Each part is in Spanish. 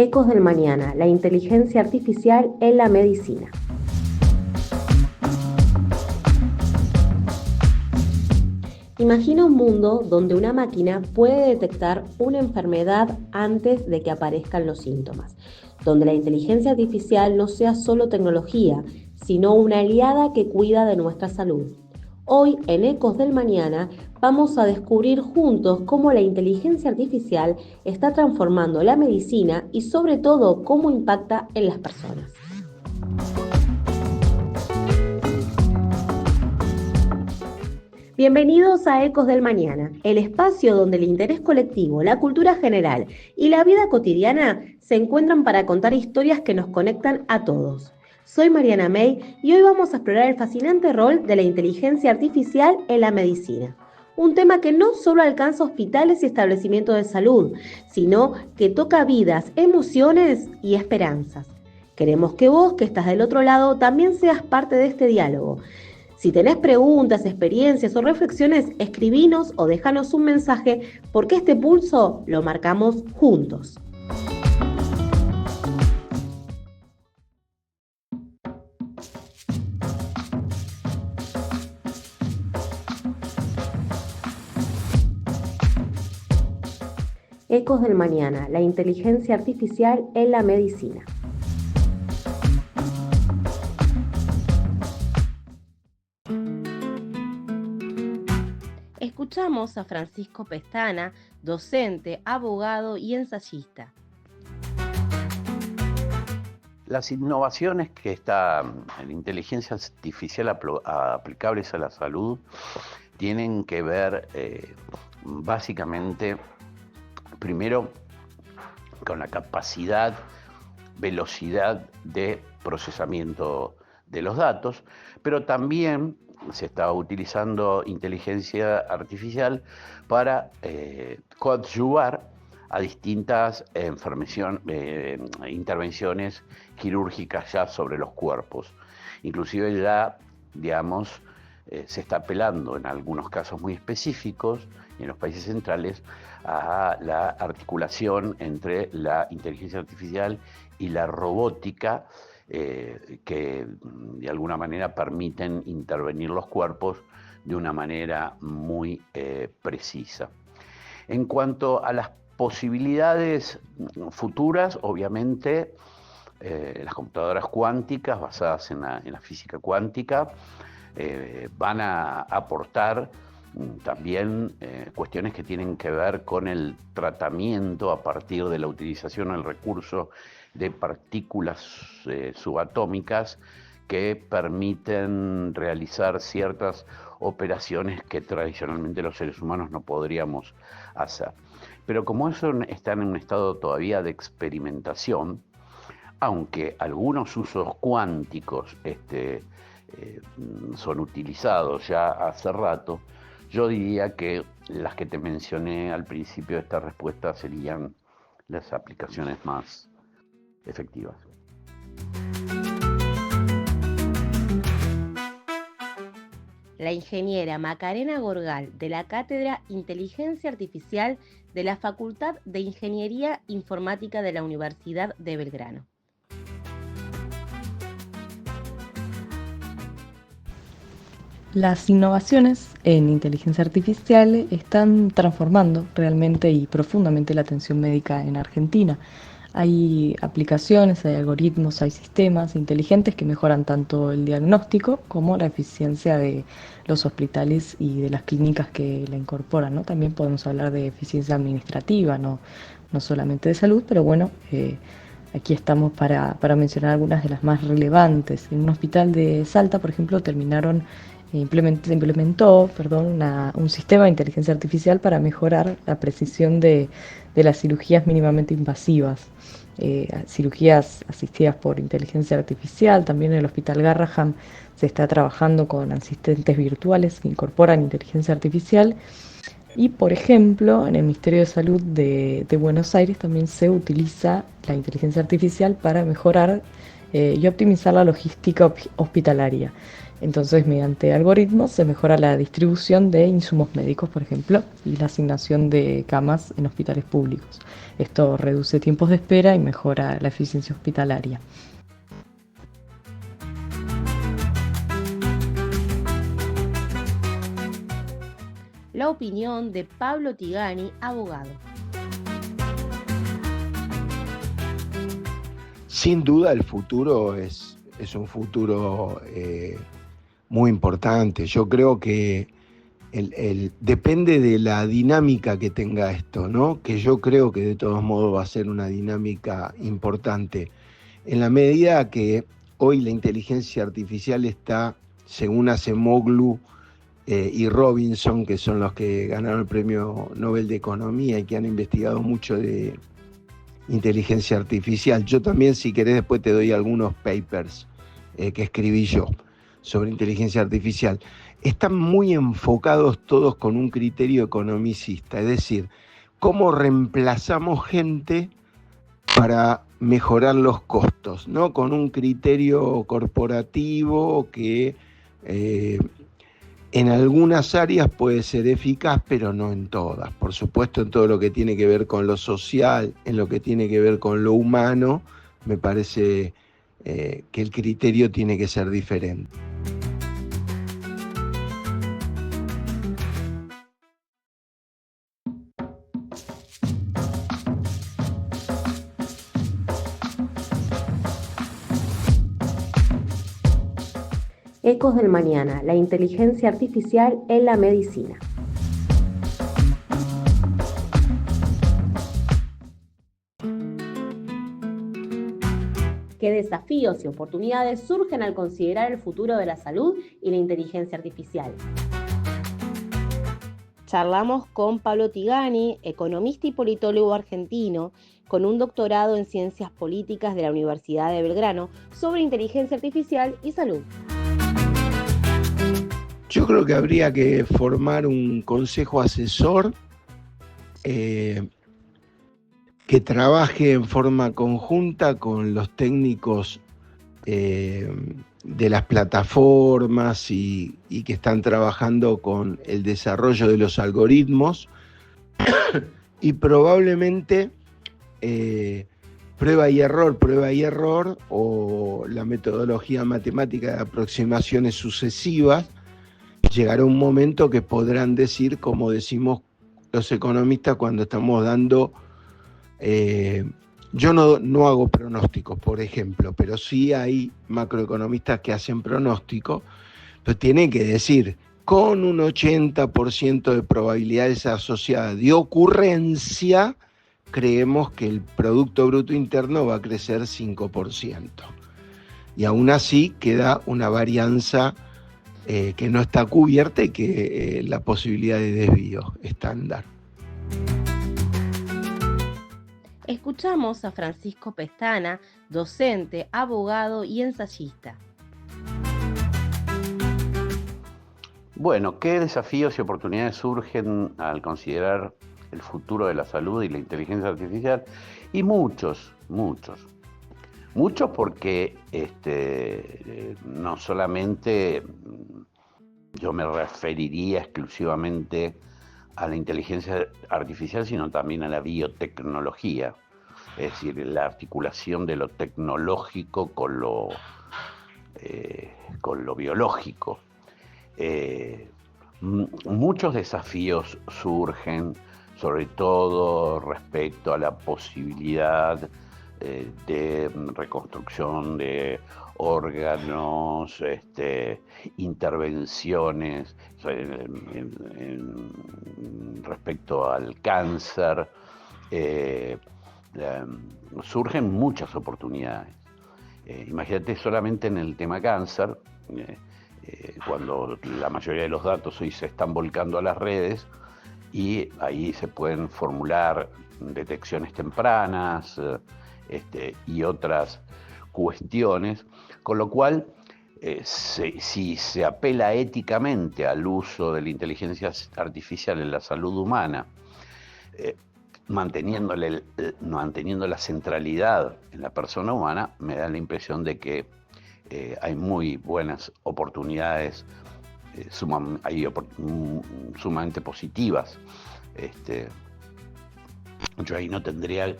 Ecos del mañana, la inteligencia artificial en la medicina. Imagina un mundo donde una máquina puede detectar una enfermedad antes de que aparezcan los síntomas, donde la inteligencia artificial no sea solo tecnología, sino una aliada que cuida de nuestra salud. Hoy, en Ecos del Mañana, vamos a descubrir juntos cómo la inteligencia artificial está transformando la medicina y sobre todo cómo impacta en las personas. Bienvenidos a Ecos del Mañana, el espacio donde el interés colectivo, la cultura general y la vida cotidiana se encuentran para contar historias que nos conectan a todos. Soy Mariana May y hoy vamos a explorar el fascinante rol de la inteligencia artificial en la medicina. Un tema que no solo alcanza hospitales y establecimientos de salud, sino que toca vidas, emociones y esperanzas. Queremos que vos, que estás del otro lado, también seas parte de este diálogo. Si tenés preguntas, experiencias o reflexiones, escribinos o déjanos un mensaje porque este pulso lo marcamos juntos. Ecos del mañana, la inteligencia artificial en la medicina. Escuchamos a Francisco Pestana, docente, abogado y ensayista. Las innovaciones que están en inteligencia artificial aplicables a la salud tienen que ver básicamente, primero, con la capacidad, velocidad de procesamiento de los datos, pero también se está utilizando inteligencia artificial para coadyuvar a distintas intervenciones quirúrgicas ya sobre los cuerpos. Inclusive ya, digamos, se está apelando en algunos casos muy específicos, en los países centrales, a la articulación entre la inteligencia artificial y la robótica, que de alguna manera permiten intervenir los cuerpos de una manera muy precisa. En cuanto a las posibilidades futuras, obviamente, las computadoras cuánticas basadas en la física cuántica van a aportar también cuestiones que tienen que ver con el tratamiento a partir de la utilización del recurso de partículas subatómicas que permiten realizar ciertas operaciones que tradicionalmente los seres humanos no podríamos hacer. Pero como eso está en un estado todavía de experimentación, aunque algunos usos cuánticos son utilizados ya hace rato, yo diría que las que te mencioné al principio de esta respuesta serían las aplicaciones más efectivas. La ingeniera Macarena Gorgal, de la Cátedra Inteligencia Artificial de la Facultad de Ingeniería Informática de la Universidad de Belgrano. Las innovaciones en inteligencia artificial están transformando realmente y profundamente la atención médica en Argentina. Hay aplicaciones, hay algoritmos, hay sistemas inteligentes que mejoran tanto el diagnóstico como la eficiencia de los hospitales y de las clínicas que la incorporan, ¿no? También podemos hablar de eficiencia administrativa, no solamente de salud, pero bueno, aquí estamos para mencionar algunas de las más relevantes. En un hospital de Salta, por ejemplo, se implementó un sistema de inteligencia artificial para mejorar la precisión de las cirugías mínimamente invasivas, cirugías asistidas por inteligencia artificial. También en el Hospital Garrahan se está trabajando con asistentes virtuales que incorporan inteligencia artificial. Y, por ejemplo, en el Ministerio de Salud de Buenos Aires también se utiliza la inteligencia artificial para mejorar y optimizar la logística hospitalaria. Entonces, mediante algoritmos se mejora la distribución de insumos médicos, por ejemplo, y la asignación de camas en hospitales públicos. Esto reduce tiempos de espera y mejora la eficiencia hospitalaria. La opinión de Pablo Tigani, abogado. Sin duda el futuro es un futuro muy importante. Yo creo que depende de la dinámica que tenga esto, ¿no? Que yo creo que de todos modos va a ser una dinámica importante. En la medida que hoy la inteligencia artificial está, según Acemoglu y Robinson, que son los que ganaron el Premio Nobel de Economía y que han investigado mucho de inteligencia artificial. Yo también, si querés, después te doy algunos papers que escribí yo sobre inteligencia artificial. Están muy enfocados todos con un criterio economicista, es decir, cómo reemplazamos gente para mejorar los costos, ¿no? Con un criterio corporativo que en algunas áreas puede ser eficaz, pero no en todas. Por supuesto, en todo lo que tiene que ver con lo social, en lo que tiene que ver con lo humano, me parece que el criterio tiene que ser diferente. Ecos del mañana, la inteligencia artificial en la medicina. ¿Qué desafíos y oportunidades surgen al considerar el futuro de la salud y la inteligencia artificial? Charlamos con Pablo Tigani, economista y politólogo argentino, con un doctorado en Ciencias Políticas de la Universidad de Belgrano, sobre inteligencia artificial y salud. Yo creo que habría que formar un consejo asesor que trabaje en forma conjunta con los técnicos de las plataformas y que están trabajando con el desarrollo de los algoritmos y probablemente prueba y error o la metodología matemática de aproximaciones sucesivas. Llegará un momento que podrán decir, como decimos los economistas cuando estamos dando, yo no hago pronósticos, por ejemplo, pero sí hay macroeconomistas que hacen pronósticos, pero tienen que decir, con un 80% de probabilidades asociadas de ocurrencia, creemos que el Producto Bruto Interno va a crecer 5%. Y aún así queda una varianza que no está cubierta y que la posibilidad de desvío estándar. Escuchamos a Francisco Pestana, docente, abogado y ensayista. Bueno, ¿qué desafíos y oportunidades surgen al considerar el futuro de la salud y la inteligencia artificial? Y muchos porque no solamente yo me referiría exclusivamente a la inteligencia artificial, sino también a la biotecnología, es decir, la articulación de lo tecnológico con lo biológico. Muchos desafíos surgen, sobre todo respecto a la posibilidad de reconstrucción de órganos, intervenciones respecto al cáncer. Surgen muchas oportunidades. Imagínate solamente en el tema cáncer, cuando la mayoría de los datos hoy se están volcando a las redes y ahí se pueden formular detecciones tempranas y otras cuestiones, con lo cual si se apela éticamente al uso de la inteligencia artificial en la salud humana, manteniendo la centralidad en la persona humana, me da la impresión de que hay muy buenas oportunidades, sumamente positivas. Yo ahí no tendría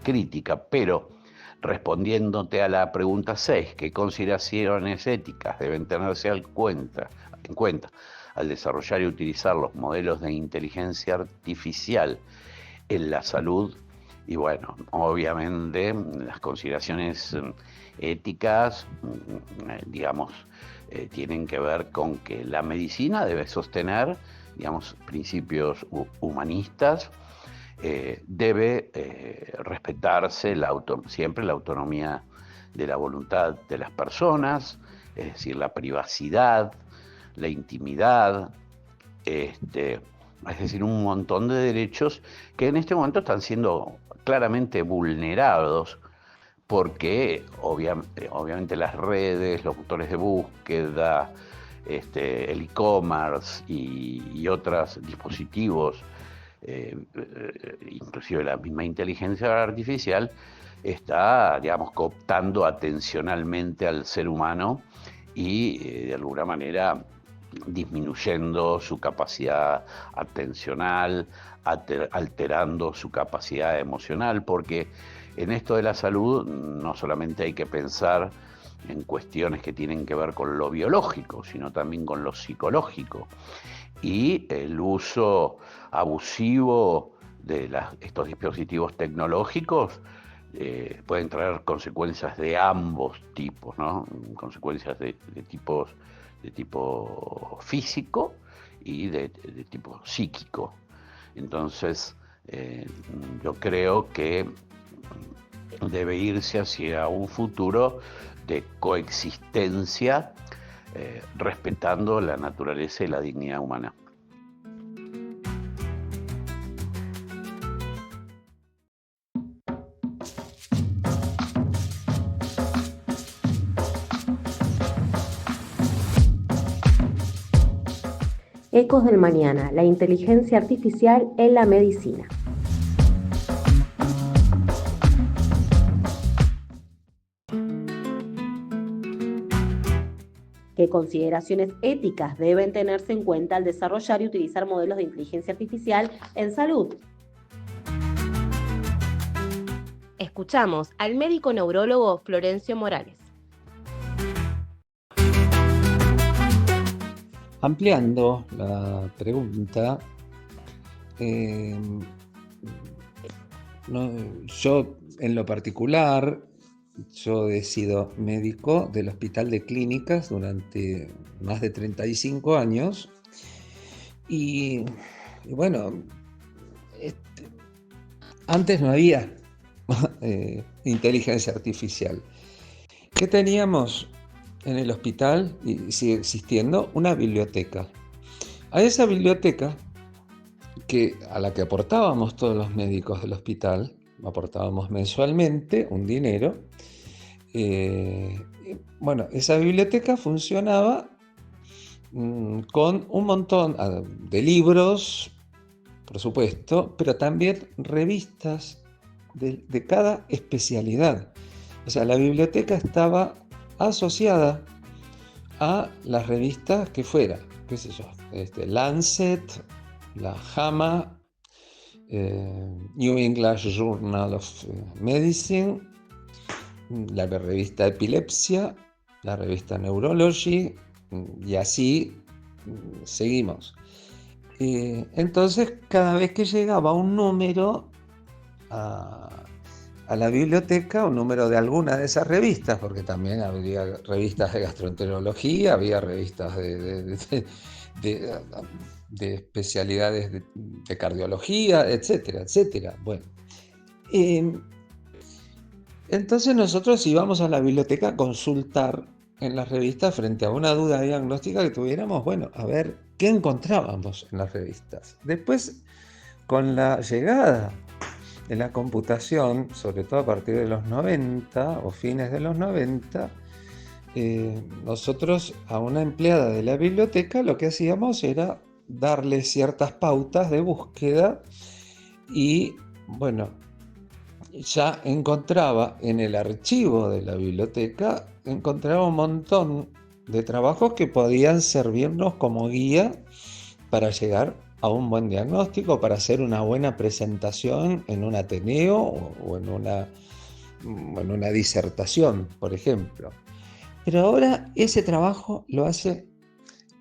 crítica, pero respondiéndote a la pregunta 6, ¿qué consideraciones éticas deben tenerse en cuenta al desarrollar y utilizar los modelos de inteligencia artificial en la salud? Y bueno, obviamente las consideraciones éticas, digamos, tienen que ver con que la medicina debe sostener, digamos, principios humanistas, debe respetarse siempre la autonomía de la voluntad de las personas, es decir, la privacidad, la intimidad, es decir, un montón de derechos que en este momento están siendo claramente vulnerados porque obviamente las redes, los motores de búsqueda, el e-commerce y otros dispositivos, inclusive la misma inteligencia artificial, está, digamos, cooptando atencionalmente al ser humano y de alguna manera disminuyendo su capacidad atencional, alterando su capacidad emocional, porque en esto de la salud no solamente hay que pensar en cuestiones que tienen que ver con lo biológico, sino también con lo psicológico. Y el uso abusivo de estos dispositivos tecnológicos pueden traer consecuencias de ambos tipos, ¿no? Consecuencias de tipo físico y de tipo psíquico. Entonces, yo creo que debe irse hacia un futuro de coexistencia, respetando la naturaleza y la dignidad humana. Ecos del Mañana, la inteligencia artificial en la medicina. ¿Qué consideraciones éticas deben tenerse en cuenta al desarrollar y utilizar modelos de inteligencia artificial en salud? Escuchamos al médico neurólogo Florencio Morales. Ampliando la pregunta, yo en lo particular, yo he sido médico del Hospital de Clínicas durante más de 35 años y bueno, antes no había inteligencia artificial. ¿Qué teníamos en el hospital? Y sigue existiendo una biblioteca. A esa biblioteca, a la que aportábamos todos los médicos del hospital, aportábamos mensualmente un dinero. Bueno, esa biblioteca funcionaba con un montón de libros, por supuesto, pero también revistas de cada especialidad. O sea, la biblioteca estaba asociada a las revistas que fuera, qué sé yo, Lancet, la JAMA, New English Journal of Medicine, la revista Epilepsia, la revista Neurology, y así seguimos. Entonces, cada vez que llegaba un número a la biblioteca, un número de alguna de esas revistas, porque también había revistas de gastroenterología, había revistas de especialidades de cardiología, etcétera, etcétera. Bueno, entonces nosotros íbamos a la biblioteca a consultar en las revistas frente a una duda diagnóstica que tuviéramos, bueno, a ver qué encontrábamos en las revistas. Después, con la llegada de la computación, sobre todo a partir de los 90 o fines de los 90, nosotros a una empleada de la biblioteca lo que hacíamos era darle ciertas pautas de búsqueda y, bueno, ya encontraba en el archivo de la biblioteca, encontraba un montón de trabajos que podían servirnos como guía para llegar a un buen diagnóstico, para hacer una buena presentación en un ateneo o en una disertación, por ejemplo. Pero ahora ese trabajo lo hace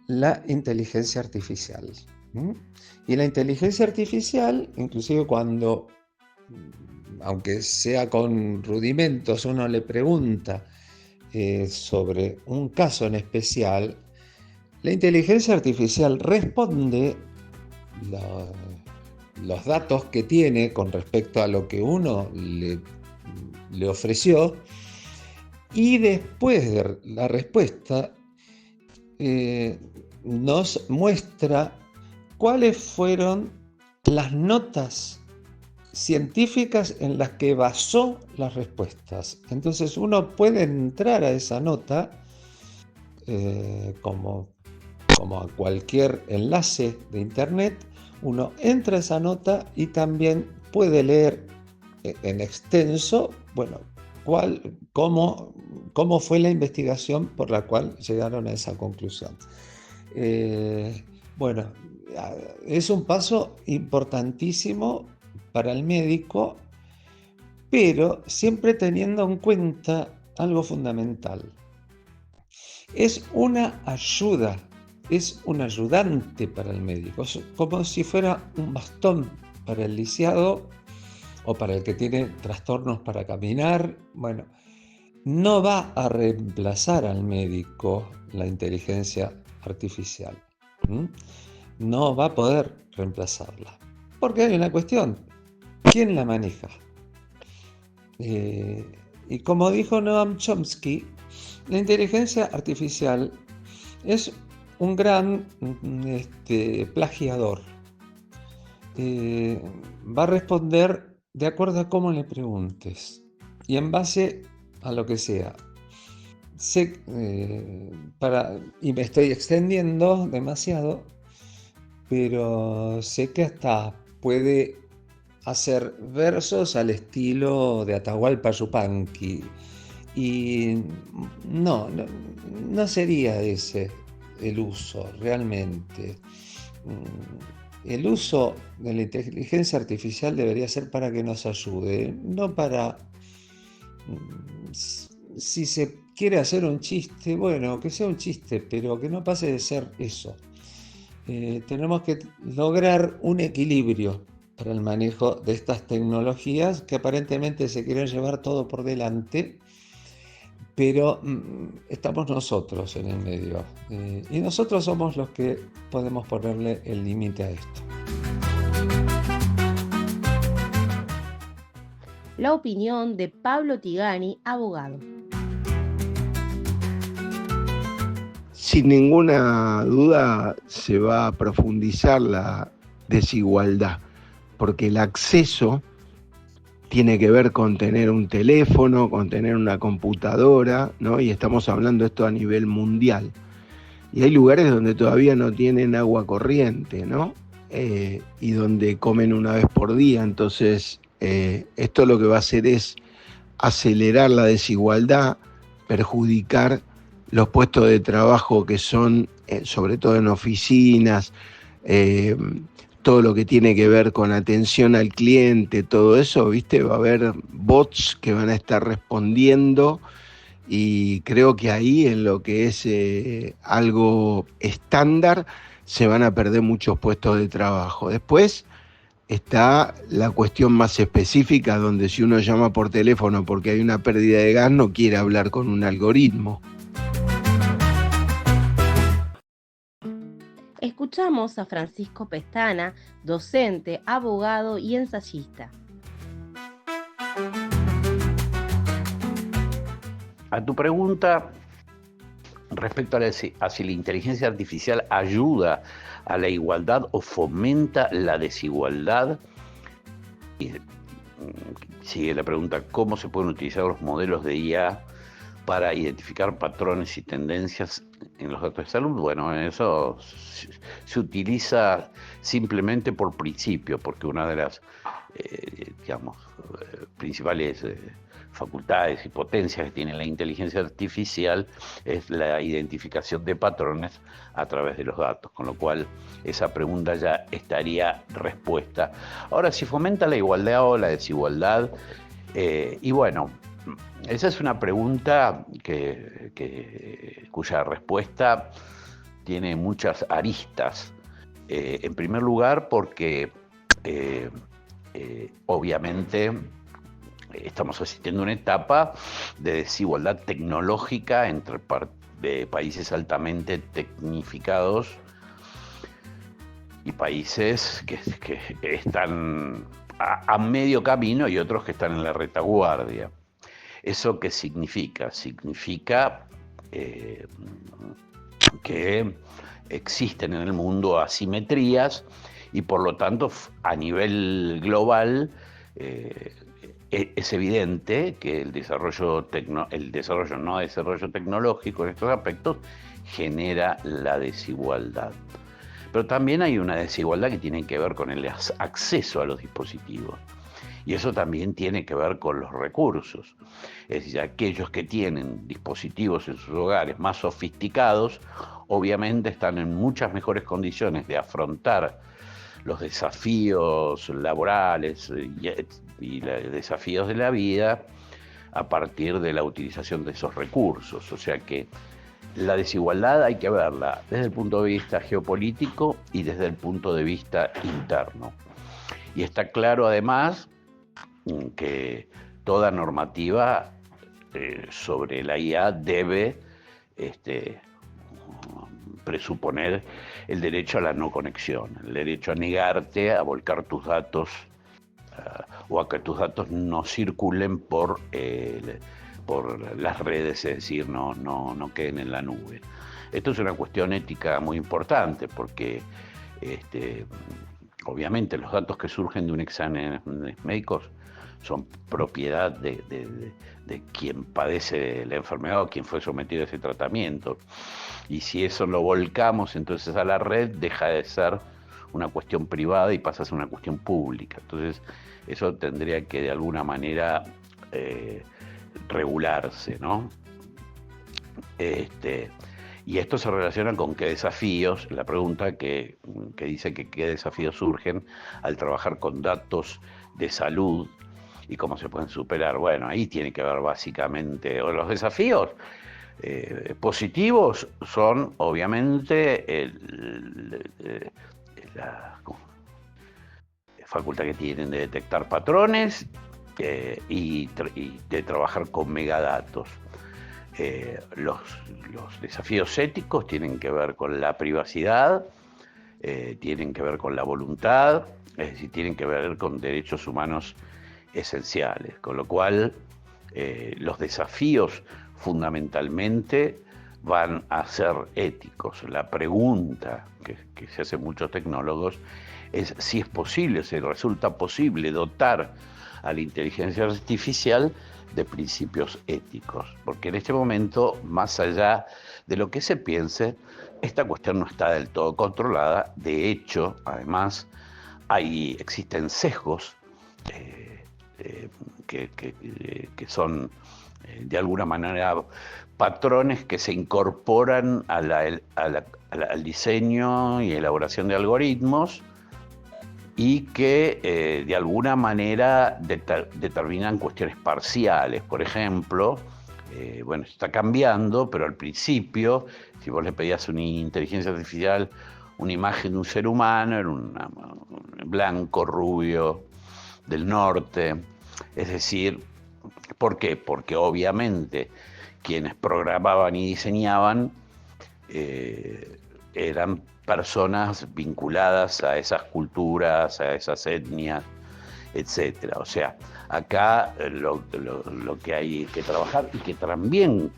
la inteligencia artificial. Y la inteligencia artificial, inclusive cuando, aunque sea con rudimentos, uno le pregunta sobre un caso en especial, la inteligencia artificial responde los datos que tiene con respecto a lo que uno le ofreció, y después de la respuesta nos muestra cuáles fueron las notas científicas en las que basó las respuestas. Entonces uno puede entrar a esa nota como a cualquier enlace de internet, uno entra a esa nota y también puede leer en extenso, bueno, cómo fue la investigación por la cual llegaron a esa conclusión. Bueno, es un paso importantísimo para el médico, pero siempre teniendo en cuenta algo fundamental. Es una ayuda, es un ayudante para el médico, es como si fuera un bastón para el lisiado o para el que tiene trastornos para caminar. Bueno, no va a reemplazar al médico la inteligencia artificial. No va a poder reemplazarla. Porque hay una cuestión, ¿quién la maneja? Y como dijo Noam Chomsky, la inteligencia artificial es un gran plagiador. Va a responder de acuerdo a cómo le preguntes y en base a lo que sea. Y me estoy extendiendo demasiado, pero sé que hasta puede hacer versos al estilo de Atahualpa Yupanqui, y no sería ese el uso realmente. El uso de la inteligencia artificial debería ser para que nos ayude, no para... Si se quiere hacer un chiste, bueno, que sea un chiste, pero que no pase de ser eso. Tenemos que lograr un equilibrio para el manejo de estas tecnologías que aparentemente se quieren llevar todo por delante, pero estamos nosotros en el medio, y nosotros somos los que podemos ponerle el límite a esto. La opinión de Pablo Tigani, abogado. Sin ninguna duda se va a profundizar la desigualdad, porque el acceso tiene que ver con tener un teléfono, con tener una computadora, ¿no? Y estamos hablando de esto a nivel mundial. Y hay lugares donde todavía no tienen agua corriente, ¿no? Y donde comen una vez por día. Entonces, esto lo que va a hacer es acelerar la desigualdad, perjudicar los puestos de trabajo que son, sobre todo en oficinas, todo lo que tiene que ver con atención al cliente, todo eso, ¿viste? Va a haber bots que van a estar respondiendo, y creo que ahí, en lo que es algo estándar, se van a perder muchos puestos de trabajo. Después está la cuestión más específica, donde si uno llama por teléfono porque hay una pérdida de gas, no quiere hablar con un algoritmo. Escuchamos a Francisco Pestana, docente, abogado y ensayista. A tu pregunta respecto a si la inteligencia artificial ayuda a la igualdad o fomenta la desigualdad, y sigue la pregunta: ¿cómo se pueden utilizar los modelos de IA para identificar patrones y tendencias en los datos de salud. Bueno, eso se utiliza simplemente por principio, porque una de las principales facultades y potencias que tiene la inteligencia artificial es la identificación de patrones a través de los datos, con lo cual esa pregunta ya estaría respuesta. Ahora, si fomenta la igualdad o la desigualdad, y bueno, esa es una pregunta cuya respuesta tiene muchas aristas. En primer lugar, porque obviamente estamos asistiendo a una etapa de desigualdad tecnológica entre países altamente tecnificados y países que están a medio camino y otros que están en la retaguardia. ¿Eso qué significa? Significa que existen en el mundo asimetrías y por lo tanto a nivel global es evidente que el desarrollo tecnológico en estos aspectos genera la desigualdad. Pero también hay una desigualdad que tiene que ver con el acceso a los dispositivos. Y eso también tiene que ver con los recursos. Es decir, aquellos que tienen dispositivos en sus hogares más sofisticados, obviamente están en muchas mejores condiciones de afrontar los desafíos laborales y los desafíos de la vida a partir de la utilización de esos recursos. O sea que la desigualdad hay que verla desde el punto de vista geopolítico y desde el punto de vista interno. Y está claro además que toda normativa sobre la IA debe presuponer el derecho a la no conexión, el derecho a negarte a volcar tus datos o a que tus datos no circulen por las redes, es decir, no queden en la nube. Esto es una cuestión ética muy importante porque obviamente los datos que surgen de un examen médico son propiedad de quien padece la enfermedad o quien fue sometido a ese tratamiento. Y si eso lo volcamos entonces a la red, deja de ser una cuestión privada y pasa a ser una cuestión pública. Entonces eso tendría que de alguna manera regularse, ¿no? Y esto se relaciona con qué desafíos, la pregunta que dice que qué desafíos surgen al trabajar con datos de salud y cómo se pueden superar. Bueno, ahí tiene que ver básicamente, los desafíos positivos son obviamente la facultad que tienen de detectar patrones y de trabajar con megadatos. Los desafíos éticos tienen que ver con la privacidad, tienen que ver con la voluntad, es decir, tienen que ver con derechos humanos esenciales, con lo cual los desafíos fundamentalmente van a ser éticos. La pregunta que se hacen muchos tecnólogos es si es posible, si resulta posible dotar a la inteligencia artificial de principios éticos, porque en este momento, más allá de lo que se piense, esta cuestión no está del todo controlada. De hecho, además, existen sesgos que son de alguna manera patrones que se incorporan al diseño y elaboración de algoritmos y que de alguna manera determinan cuestiones parciales. Por ejemplo, bueno, está cambiando, pero al principio, si vos le pedías a una inteligencia artificial una imagen de un ser humano, era un blanco, rubio, del norte. Es decir, ¿por qué? Porque obviamente quienes programaban y diseñaban eran personas vinculadas a esas culturas, a esas etnias, etc. O sea, acá lo que hay que trabajar y que también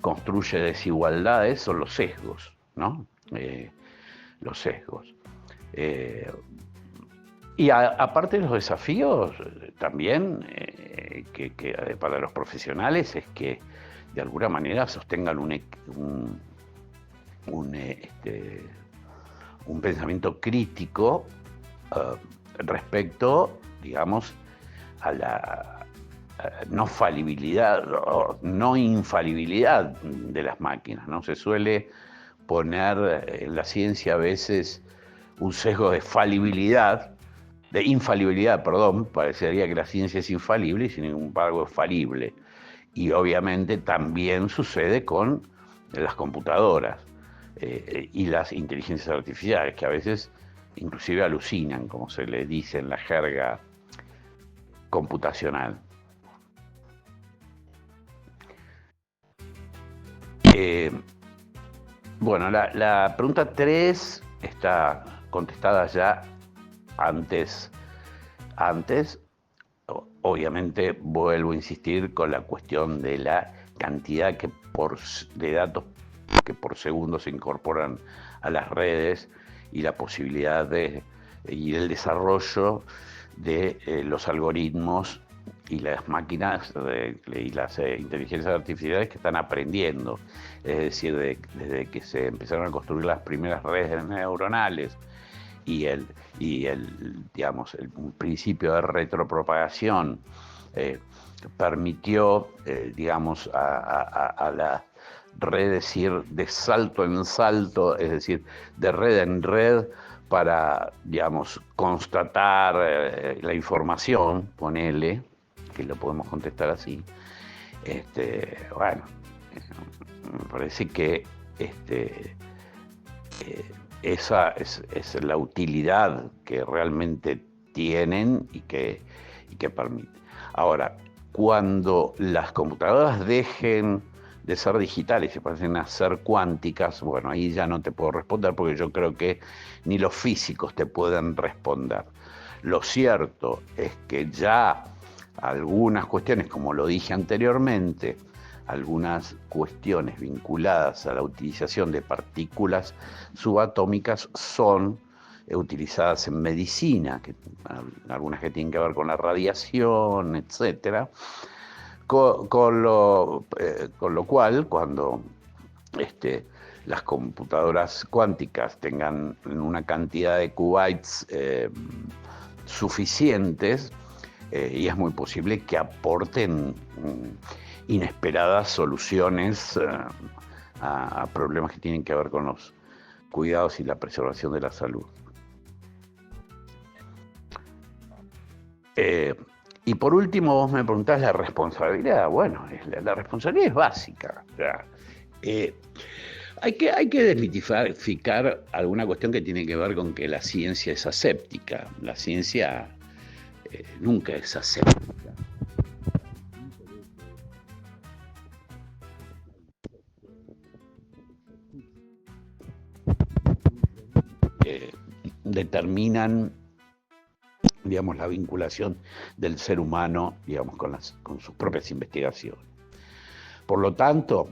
construye desigualdades son los sesgos, ¿no? Los sesgos. Y aparte de los desafíos, también que para los profesionales es que de alguna manera sostengan un pensamiento crítico respecto, digamos, a la no falibilidad o no infalibilidad de las máquinas, ¿no? Se suele poner en la ciencia a veces un sesgo de infalibilidad, parecería que la ciencia es infalible y sin embargo es falible. Y obviamente también sucede con las computadoras y las inteligencias artificiales, que a veces inclusive alucinan, como se le dice en la jerga computacional. Bueno, la pregunta 3 está contestada ya antes. Obviamente vuelvo a insistir con la cuestión de la cantidad de datos que por segundo se incorporan a las redes y la posibilidad y el desarrollo de los algoritmos y las máquinas y las inteligencias artificiales que están aprendiendo. Es decir, desde que se empezaron a construir las primeras redes neuronales y el principio de retropropagación permitió, a las redes ir de salto en salto, es decir, de red en red, para, constatar la información, ponele, que lo podemos contestar así. Me parece que esa es la utilidad que realmente tienen y que permite. Ahora, cuando las computadoras dejen de ser digitales y pasen a ser cuánticas, bueno, ahí ya no te puedo responder porque yo creo que ni los físicos te pueden responder. Lo cierto es que ya algunas cuestiones, como lo dije anteriormente, algunas cuestiones vinculadas a la utilización de partículas subatómicas son utilizadas en medicina, algunas que tienen que ver con la radiación, etc. Con lo cual, cuando las computadoras cuánticas tengan una cantidad de qubits suficientes, y es muy posible que aporten inesperadas soluciones a problemas que tienen que ver con los cuidados y la preservación de la salud. Y por último, vos me preguntás la responsabilidad. Bueno, la responsabilidad es básica. O sea, hay que desmitificar alguna cuestión que tiene que ver con que la ciencia es aséptica. La ciencia nunca es aséptica. Determinan, la vinculación del ser humano, con sus propias investigaciones. Por lo tanto,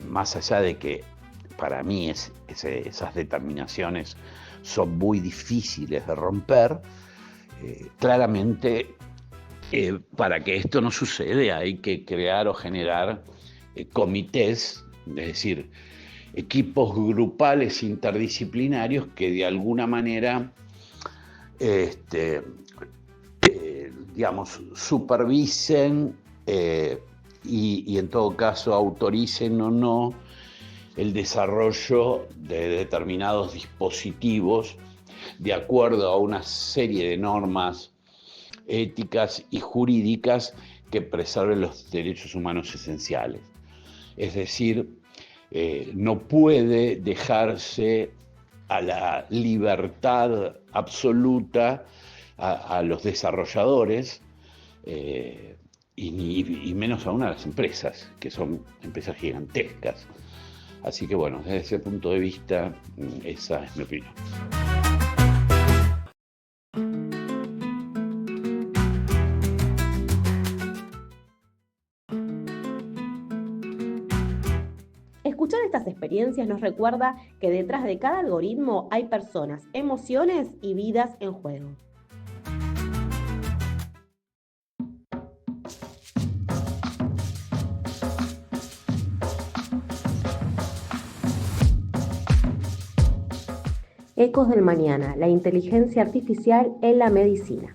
más allá de que para mí esas determinaciones son muy difíciles de romper, claramente para que esto no suceda hay que crear o generar comités, es decir, equipos grupales interdisciplinarios que de alguna manera supervisen y en todo caso autoricen o no el desarrollo de determinados dispositivos de acuerdo a una serie de normas éticas y jurídicas que preserven los derechos humanos esenciales. Es decir, no puede dejarse a la libertad absoluta a los desarrolladores y menos aún a las empresas, que son empresas gigantescas. Así que bueno, desde ese punto de vista, esa es mi opinión. Escuchar estas experiencias nos recuerda que detrás de cada algoritmo hay personas, emociones y vidas en juego. Ecos del Mañana, la inteligencia artificial en la medicina.